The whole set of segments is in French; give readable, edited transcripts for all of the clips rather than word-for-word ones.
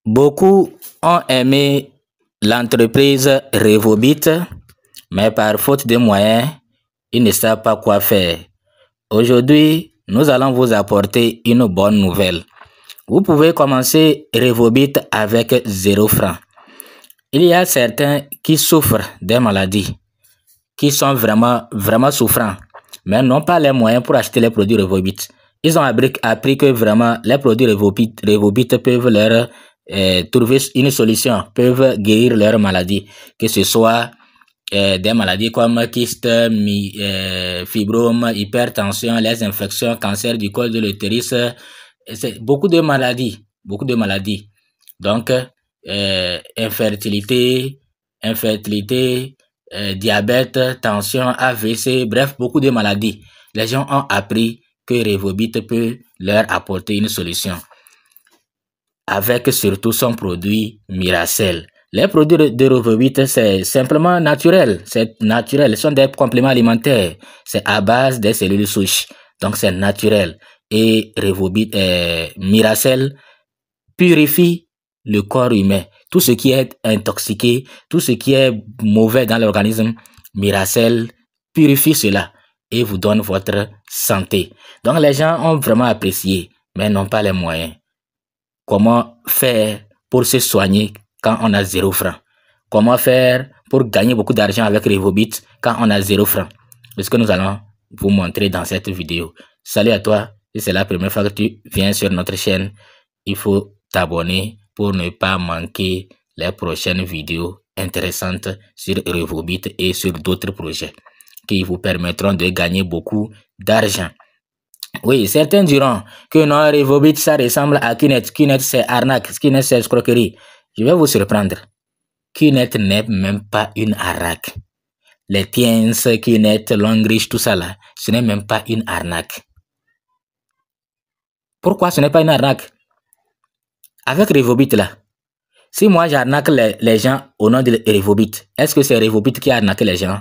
Beaucoup ont aimé l'entreprise Revobit, mais par faute de moyens, ils ne savent pas quoi faire. Aujourd'hui, nous allons vous apporter une bonne nouvelle. Vous pouvez commencer Revobit avec 0 francs. Il y a certains qui souffrent des maladies, qui sont vraiment souffrants, mais n'ont pas les moyens pour acheter les produits Revobit. Ils ont appris que vraiment les produits Revobit peuvent leur trouver une solution, peuvent guérir leurs maladies, que ce soit des maladies comme kyste, fibrome, hypertension, les infections, cancer du col de l'utérus, beaucoup de maladies. Donc, infertilité, diabète, tension, AVC, bref, beaucoup de maladies. Les gens ont appris que Revobit peut leur apporter une solution, avec surtout son produit Miracell. Les produits de Revobit, c'est simplement naturel. C'est naturel. Ce sont des compléments alimentaires. C'est à base des cellules souches. Donc, c'est naturel. Et Revobit, Miracell purifie le corps humain. Tout ce qui est intoxiqué, tout ce qui est mauvais dans l'organisme, Miracell purifie cela et vous donne votre santé. Donc, les gens ont vraiment apprécié, mais n'ont pas les moyens. Comment faire pour se soigner quand on a 0 francs? Comment faire pour gagner beaucoup d'argent avec Revobit quand on a 0 francs? C'est ce que nous allons vous montrer dans cette vidéo. Salut à toi, si c'est la première fois que tu viens sur notre chaîne, il faut t'abonner pour ne pas manquer les prochaines vidéos intéressantes sur Revobit et sur d'autres projets qui vous permettront de gagner beaucoup d'argent. Oui, certains diront que non, Revobit, ça ressemble à Kinet. Kinet, c'est arnaque. Kinet, c'est escroquerie. Je vais vous surprendre. Kinet n'est même pas une arnaque. Les tiens, Kinet, Longrich, tout ça là, ce n'est même pas une arnaque. Pourquoi ce n'est pas une arnaque? Avec Revobit là, si moi j'arnaque les gens au nom de Revobit, est-ce que c'est Revobit qui a arnaqué les gens?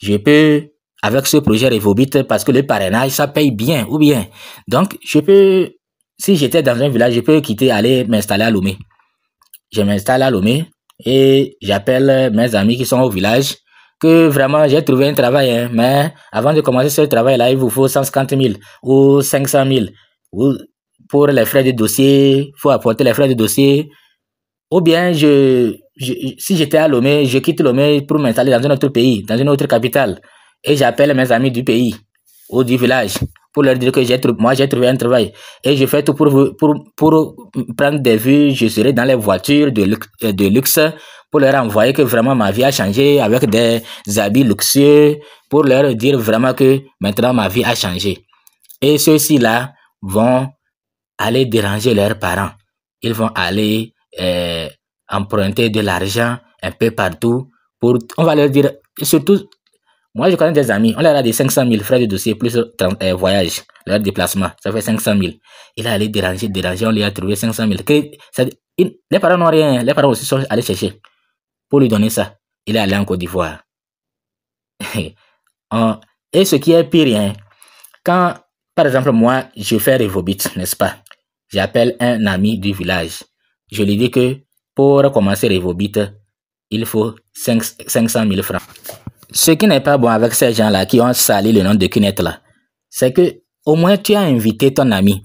Je peux, avec ce projet Revobit, parce que le parrainage, ça paye bien, ou bien. Donc, je peux, si j'étais dans un village, je peux quitter, aller m'installer à Lomé. Je m'installe à Lomé et j'appelle mes amis qui sont au village que vraiment j'ai trouvé un travail, hein, mais avant de commencer ce travail-là, il vous faut 150 000 ou 500 000. Ou pour les frais de dossier, il faut apporter les frais de dossier. Ou bien, si j'étais à Lomé, je quitte Lomé pour m'installer dans un autre pays, dans une autre capitale. Et j'appelle mes amis du pays ou du village pour leur dire que moi j'ai trouvé un travail. Et je fais tout pour prendre des vues. Je serai dans les voitures de luxe pour leur envoyer que vraiment ma vie a changé avec des habits luxueux, pour leur dire vraiment que maintenant ma vie a changé. Et ceux-ci-là vont aller déranger leurs parents. Ils vont aller emprunter de l'argent un peu partout pour, on va leur dire, surtout, moi je connais des amis, on leur a dit 500 000 frais de dossier plus voyage, leur déplacement, ça fait 500 000. Il a allé déranger, on lui a trouvé 500 000. Les parents n'ont rien, les parents aussi sont allés chercher pour lui donner ça. Il est allé en Côte d'Ivoire. Et ce qui est pire, hein, quand, par exemple, moi, je fais Revobit, n'est-ce pas? J'appelle un ami du village. Je lui dis que pour commencer Revobit, il faut 500 000 francs. Ce qui n'est pas bon avec ces gens-là qui ont sali le nom de Kinet là, c'est que au moins tu as invité ton ami.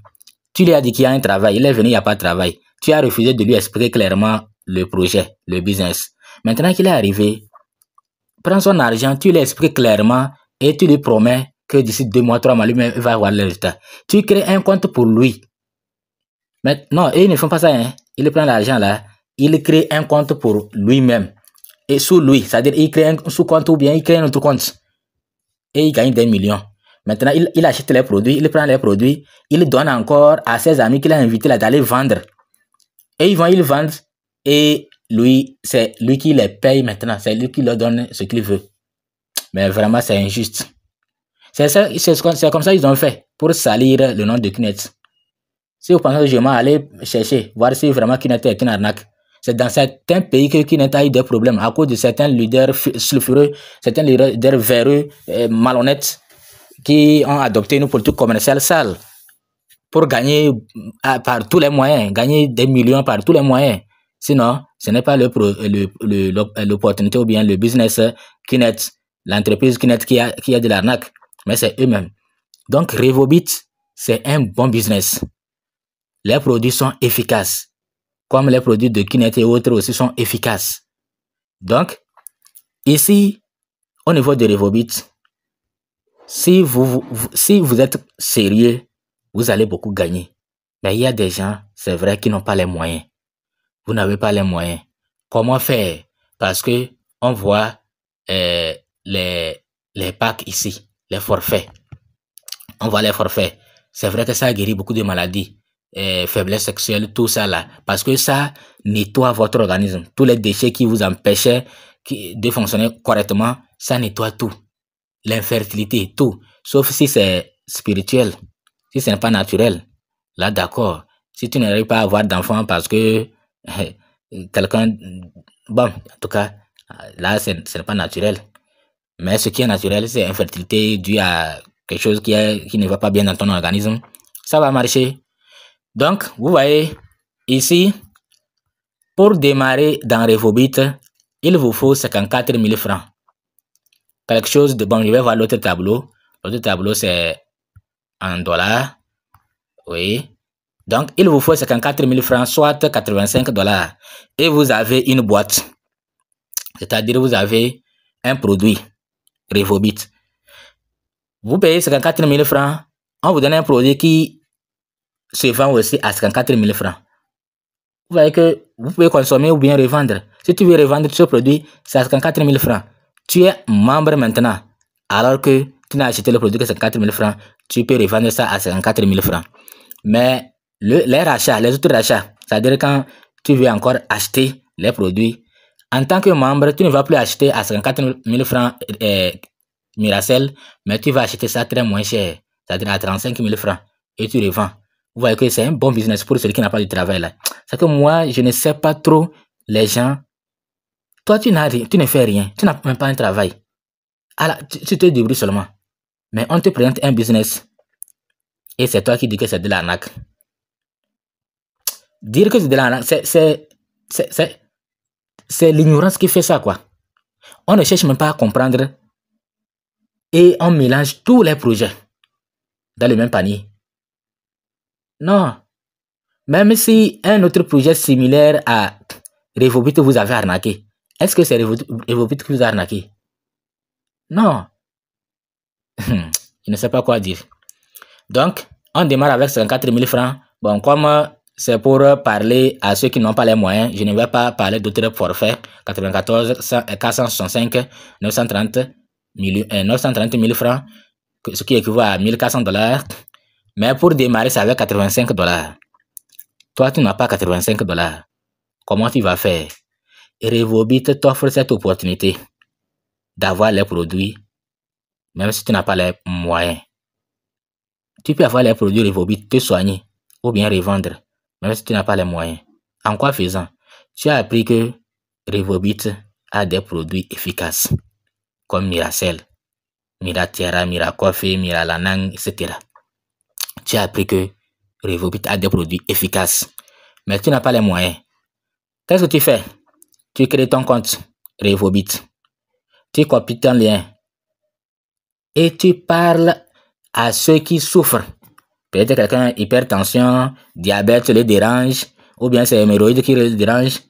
Tu lui as dit qu'il y a un travail. Il est venu, il n'y a pas de travail. Tu as refusé de lui expliquer clairement le projet, le business. Maintenant qu'il est arrivé, prends son argent, tu lui expliques clairement et tu lui promets que d'ici 2 mois, 3 mois, lui-même va avoir le résultat. Tu crées un compte pour lui. Mais non, ils ne font pas ça, hein. Il prend l'argent là, il crée un compte pour lui-même. Et sous lui, c'est-à-dire il crée un sous-compte ou bien il crée un autre compte. Et il gagne des millions. Maintenant, il achète les produits, il prend les produits, il donne encore à ses amis qu'il a invités là d'aller vendre. Et ils vendent et lui, c'est lui qui les paye maintenant. C'est lui qui leur donne ce qu'il veut. Mais vraiment, c'est injuste. C'est comme ça qu'ils ont fait pour salir le nom de Kinet. Si vous pensez que je vais aller chercher, voir si vraiment Kinet est une arnaque. C'est dans certains pays que Kinet a eu des problèmes à cause de certains leaders sulfureux, certains leaders véreux, malhonnêtes, qui ont adopté une politique commerciale sale. pour gagner par tous les moyens, gagner des millions par tous les moyens. Sinon, ce n'est pas l'opportunité ou bien le business Kinet, l'entreprise Kinet qui a de l'arnaque, mais c'est eux-mêmes. Donc, Revobit, c'est un bon business. Les produits sont efficaces, comme les produits de Kinet et autres aussi sont efficaces. Donc, ici, au niveau de Revobit, si vous êtes sérieux, vous allez beaucoup gagner. Mais il y a des gens, c'est vrai, qui n'ont pas les moyens. Vous n'avez pas les moyens. Comment faire? Parce que on voit les packs ici, les forfaits. On voit les forfaits. C'est vrai que ça guérit beaucoup de maladies, faiblesse sexuelle, tout ça là. Parce que ça nettoie votre organisme. Tous les déchets qui vous empêchaient de fonctionner correctement, ça nettoie tout. L'infertilité, tout. Sauf si c'est spirituel. Si ce n'est pas naturel. Là, d'accord. Si tu n'arrives pas à avoir d'enfant parce que quelqu'un... Bon, en tout cas, là, ce n'est pas naturel. Mais ce qui est naturel, c'est infertilité due à quelque chose qui ne va pas bien dans ton organisme. Ça va marcher. Donc, vous voyez, ici, pour démarrer dans Revobit, il vous faut 54 000 francs. Quelque chose de bon. Je vais voir l'autre tableau. L'autre tableau, c'est en dollars. Oui. Donc, il vous faut 54 000 francs, soit 85 $. Et vous avez une boîte. C'est-à-dire, vous avez un produit, Revobit. Vous payez 54 000 francs, on vous donne un produit qui se vend aussi à 54 000 francs. Vous voyez que vous pouvez consommer ou bien revendre. Si tu veux revendre ce produit, c'est à 54 000 francs. Tu es membre maintenant. Alors que tu n'as acheté le produit que 54 000 francs, tu peux revendre ça à 54 000 francs. Mais les rachats, les autres rachats, c'est-à-dire quand tu veux encore acheter les produits, en tant que membre, tu ne vas plus acheter à 54 000 francs Miracell, mais tu vas acheter ça très moins cher, c'est-à-dire à 35 000 francs, et tu revends. Vous voyez que c'est un bon business pour celui qui n'a pas de travail là. C'est que moi, je ne sais pas trop les gens. Toi, tu ne fais rien, tu n'as même pas un travail. Alors, tu te débrouilles seulement. Mais on te présente un business et c'est toi qui dis que c'est de l'arnaque. Dire que c'est de l'arnaque, c'est l'ignorance qui fait ça, quoi. On ne cherche même pas à comprendre et on mélange tous les projets dans le même panier. Non. Même si un autre projet similaire à Revobit vous avez arnaqué, est-ce que c'est Revobit qui vous a arnaqué? Non. Je ne sais pas quoi dire. Donc, on démarre avec 54 000 francs. Bon, comme c'est pour parler à ceux qui n'ont pas les moyens, je ne vais pas parler d'autres forfaits. 94, 465, 930 000 francs, ce qui équivaut à 1400 $. Mais pour démarrer, c'est avec 85 $. Toi, tu n'as pas 85 $. Comment tu vas faire? Revobit t'offre cette opportunité d'avoir les produits, même si tu n'as pas les moyens. Tu peux avoir les produits Revobit, te soigner ou bien revendre, même si tu n'as pas les moyens. En quoi faisant? Tu as appris que Revobit a des produits efficaces, comme Miracell, Miratiera, Miracoffee, Miralanang, etc. Tu as appris que Revobit a des produits efficaces, mais tu n'as pas les moyens. Qu'est-ce que tu fais? Tu crées ton compte Revobit. Tu copies ton lien et tu parles à ceux qui souffrent. Peut-être quelqu'un hypertension, diabète le dérange, ou bien c'est hémorroïde qui le dérange.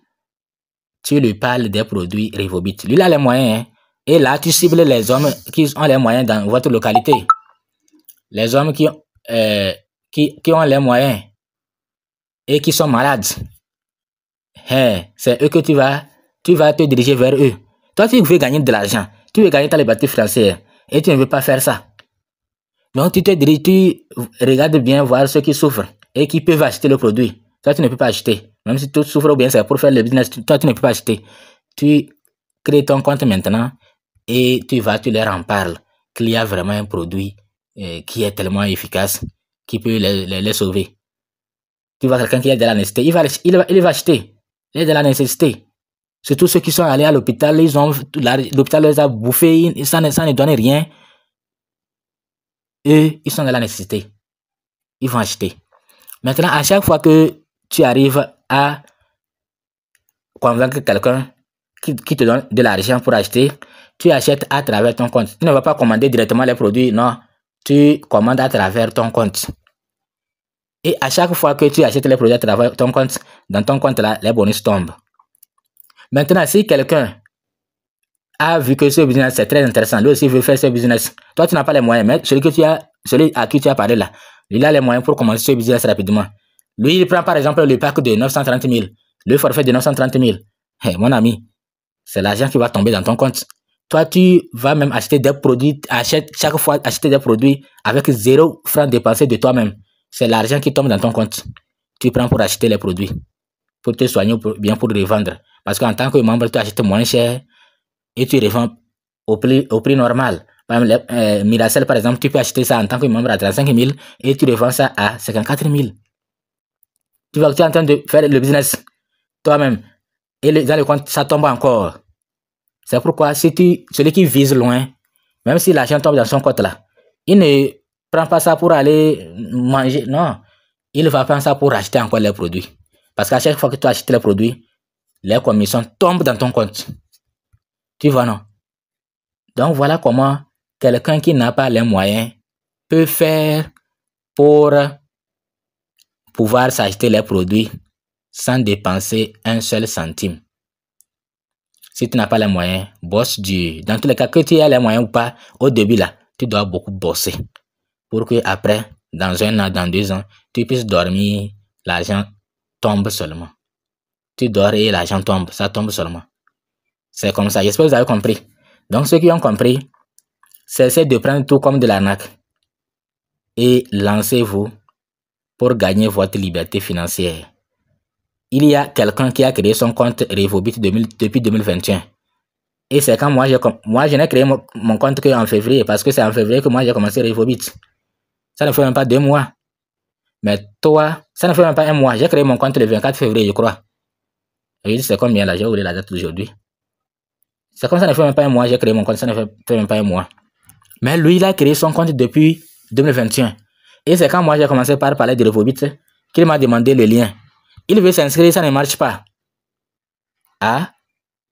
Tu lui parles des produits Revobit. Lui, il a les moyens. Hein? Et là, tu cibles les hommes qui ont les moyens dans votre localité. Les hommes qui ont les moyens et qui sont malades. C'est eux que tu vas te diriger vers eux. Toi, tu veux gagner de l'argent. Tu veux gagner ta liberté financière. Et tu ne veux pas faire ça. Donc, tu te diriges, tu regardes bien voir ceux qui souffrent et qui peuvent acheter le produit. Toi, tu ne peux pas acheter. Même si tu souffres ou bien c'est pour faire le business, toi, tu ne peux pas acheter. Tu crées ton compte maintenant et tu leur en parles qu'il y a vraiment un produit qui est tellement efficace qui peut les sauver. Tu vois quelqu'un qui est de la nécessité, il va acheter. Il est de la nécessité. Surtout ceux qui sont allés à l'hôpital, l'hôpital les a bouffés, ça ne donne rien. Eux, ils sont de la nécessité. Ils vont acheter. Maintenant, à chaque fois que tu arrives à convaincre quelqu'un qui te donne de l'argent pour acheter, tu achètes à travers ton compte. Tu ne vas pas commander directement les produits, non. Tu commandes à travers ton compte. Et à chaque fois que tu achètes les produits à travers ton compte, dans ton compte là, les bonus tombent. Maintenant, si quelqu'un a vu que ce business c'est très intéressant, lui aussi veut faire ce business, toi tu n'as pas les moyens, mais celui à qui tu as parlé là, il a les moyens pour commencer ce business rapidement. Lui, il prend par exemple le pack de 930 000, le forfait de 930 000. Hey, mon ami, c'est l'argent qui va tomber dans ton compte. Toi, tu vas même acheter des produits, chaque fois acheter des produits avec 0 francs dépensés de toi-même. C'est l'argent qui tombe dans ton compte. Tu prends pour acheter les produits, pour te soigner, bien pour revendre. Parce qu'en tant que membre, tu achètes moins cher et tu revends au prix normal. Par exemple, Miracel, par exemple, tu peux acheter ça en tant que membre à 35 000 et tu revends ça à 54 000. Tu vois que tu es en train de faire le business toi-même. Et dans le compte, ça tombe encore. C'est pourquoi celui qui vise loin, même si l'argent tombe dans son compte là, il ne prend pas ça pour aller manger. Non, il va prendre ça pour acheter encore les produits. Parce qu'à chaque fois que tu achètes les produits, les commissions tombent dans ton compte. Tu vois, non? Donc voilà comment quelqu'un qui n'a pas les moyens peut faire pour pouvoir s'acheter les produits sans dépenser un seul centime. Si tu n'as pas les moyens, bosse dur. Dans tous les cas, que tu aies les moyens ou pas, au début là, tu dois beaucoup bosser. Pour que après, dans 1 an, dans 2 ans, tu puisses dormir, l'argent tombe seulement. Tu dors et l'argent tombe, ça tombe seulement. C'est comme ça, j'espère que vous avez compris. Donc ceux qui ont compris, cessez de prendre tout comme de l'arnaque. Et lancez-vous pour gagner votre liberté financière. Il y a quelqu'un qui a créé son compte Revobit depuis 2021. Et c'est quand moi je n'ai créé mon compte qu'en février, parce que c'est en février que moi j'ai commencé Revobit. Ça ne fait même pas 2 mois. Mais toi, ça ne fait même pas 1 mois. J'ai créé mon compte le 24 février, je crois. Et c'est combien là? J'ai oublié la date d'aujourd'hui. C'est comme ça ne fait même pas 1 mois, j'ai créé mon compte, ça ne fait même pas 1 mois. Mais lui, il a créé son compte depuis 2021. Et c'est quand moi j'ai commencé par parler de Revobit qu'il m'a demandé le lien. Il veut s'inscrire, ça ne marche pas. Ah,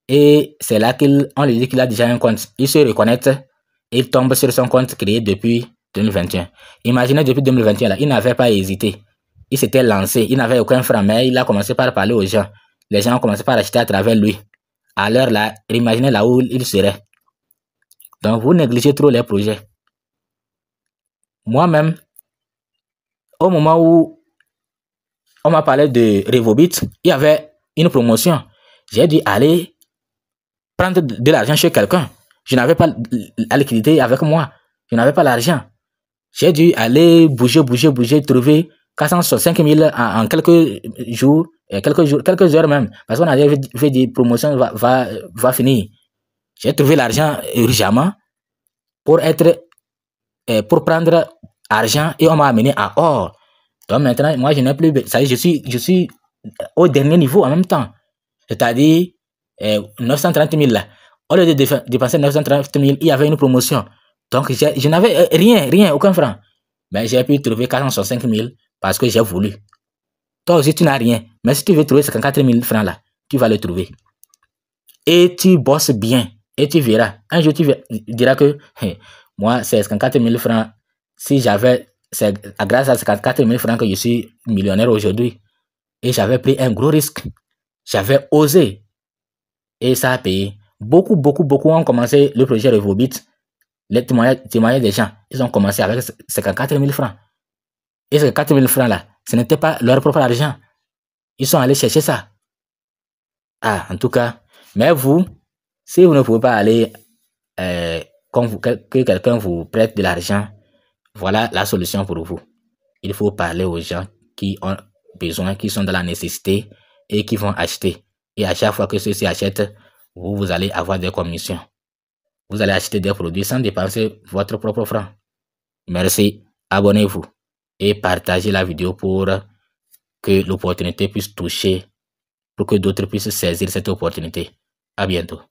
et c'est là qu'on lui dit qu'il a déjà un compte. Il se reconnecte, il tombe sur son compte créé depuis 2021. Imaginez, depuis 2021, là, il n'avait pas hésité. Il s'était lancé, il n'avait aucun franc, mais il a commencé par parler aux gens. Les gens ont commencé par acheter à travers lui. À l'heure là, imaginez là où il serait. Donc, vous négligez trop les projets. Moi-même, au moment où on m'a parlé de Revobit, il y avait une promotion. J'ai dû aller prendre de l'argent chez quelqu'un. Je n'avais pas la liquidité avec moi. Je n'avais pas l'argent. J'ai dû aller bouger, trouver 465 000 en quelques jours, quelques heures même. Parce qu'on avait fait des promotions, va finir. J'ai trouvé l'argent urgemment pour prendre argent et on m'a amené à or. Donc maintenant, moi, je n'ai plus, ça y est, je suis au dernier niveau en même temps. C'est-à-dire 930 000 là. Au lieu de dépenser 930 000, il y avait une promotion. Donc, je n'avais rien, aucun franc. Mais j'ai pu trouver 465 000 parce que j'ai voulu. Toi aussi, tu n'as rien. Mais si tu veux trouver 54 000 francs là, tu vas le trouver. Et tu bosses bien. Et tu verras. Un jour, tu diras que moi, c'est 54 000 francs. Si j'avais, c'est grâce à 54 000 francs que je suis millionnaire aujourd'hui. Et j'avais pris un gros risque. J'avais osé. Et ça a payé. Beaucoup ont commencé le projet Revobit. Les témoignages des gens, ils ont commencé avec 54 000 francs. Et ces 4 000 francs là, ce n'était pas leur propre argent. Ils sont allés chercher ça. Ah, en tout cas, mais vous, si vous ne pouvez pas aller, que quelqu'un vous prête de l'argent, voilà la solution pour vous. Il faut parler aux gens qui ont besoin, qui sont dans la nécessité et qui vont acheter. Et à chaque fois que ceux-ci achètent, vous allez avoir des commissions. Vous allez acheter des produits sans dépenser votre propre franc. Merci, abonnez-vous et partagez la vidéo pour que l'opportunité puisse toucher, pour que d'autres puissent saisir cette opportunité. À bientôt.